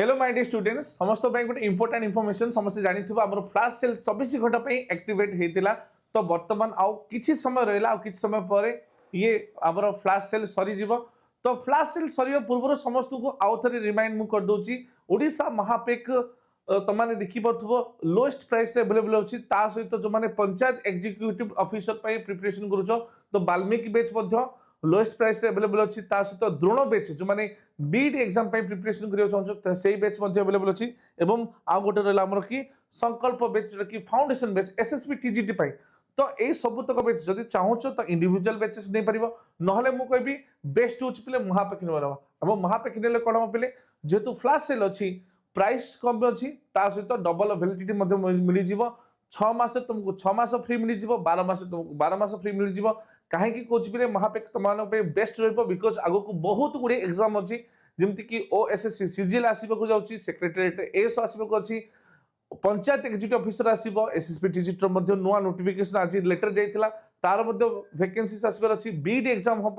Hello my dear students समस्त गोटे important information समस्त जानी आम फ्लैश सेल 24 घंटा एक्टिवेट होता तो बर्तमान आउ किछि समय रहा आउ किछि समय पर ये आमर फ्लैश सेल सरी तो फ्लैश सेल सर पूर्व समस्त को आउ थे रिमाइंड मु कर दूची ओडिशा महापेक तुमने देखिपो लोएस्ट प्राइस अवेलेबल अच्छी सहित जो मैंने पंचायत एग्जीक्यूटिव ऑफिसर प्रिपरेशन करुच तो Valmiki batch lowest price available अच्छी सहित द्रोण बैच जो मैंने बीड एग्जाम प्रिपरेशन करिया चाहूँ से बैच अवेलेबल अच्छी एवं आउ गोटे रहा आमर कि संकल्प बैच कि फाउंडेशन बैच एसएसबी टीजीटी तो यही सबुतक बैच जब चाहूँ तो इंडिविजुअल बैचेस नहीं पार ना मुझे कहबी बेस्ट हूँ पे महापेक ने महापेक ने कौन हम पे जेहेतु फ्लैश सेल अच्छी प्राइस कम अच्छी सहित डबल वैलिडिटी मिल जाव 6 मास तुमको 6 मास फ्री मिल जाव 12 मास तुमको 12 मास फ्री मिल जाव कहीं कौन महापेक तुम बेस्ट बिकज आग को बहुत गुड़े एग्जाम अच्छी जमती कि ओएसएससी सीजीएल आसवाक जाऊँगी सेक्रेटेरिएट एएस आसवाक अच्छी पंचायत एग्जीक्यूटिव ऑफिसर आसो एसएसबी टीजीटी नुआ नोटिफिकेशन आज लेटर जाइए तार वैकेंसीज आसबार अच्छी बीड एग्जाम हम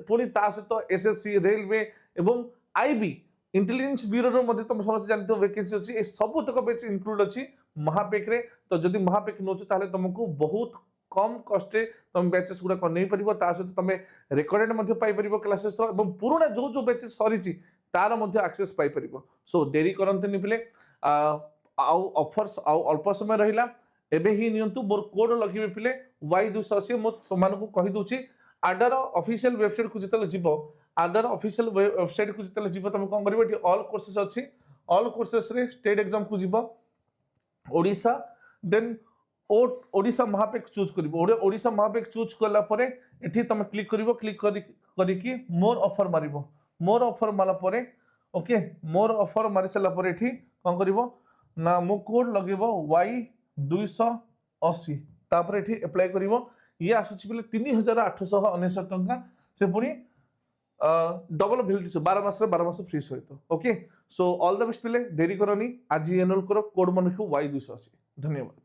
पुणी सहित एसएससी रेलवे एवं आईबी इंटेलिजेंस ब्यूरो तुम समस्त जानते हो वैकेंसी अच्छी सबुतक बैच इनक्लूड अच्छी महापेक रे तो जदि महापेक नोच तुमको बहुत कम कष्ट तुम बैचेस गुड़ाक नहीं पार सहित तुम रेकर्डेड पाइपर क्लासेस पुराणा जो जो बैचेस सरी तार आक्सेस पाइपर सो डेरी करते पे आउ ऑफर्स आउ अल्प समय रहा एबे ही नियंतु मोर कोड लगे पे Y280 मुझे कहीदे आडार ऑफिशियल वेबसाइट को जिते जीव आडार ऑफिशियल वेबसाइट को जिते जीव तुम कौन कर ऑल कोर्सेस अच्छी ऑल कोर्सेस रे स्टेट एग्जाम को जीव ओडिशा देन ओडिशा महापेक चूज कर ओडिशा महापेक चूज कलापर ये तुम क्लिक करके मोर ऑफर मार मोर ऑफर मारा ओके मोर ऑफर मारी सारापर ये कौन कर ना मो कोड लगे Y280 तापर ये एप्लाय कर ये आसूची 3899 टंका से पुणी डबल वैलिडिटी 12 मास 12 मास फ्री सहित okay so all the best पे देरी करनी आज एनरोल करो कोड मन Y280 धन्यवाद।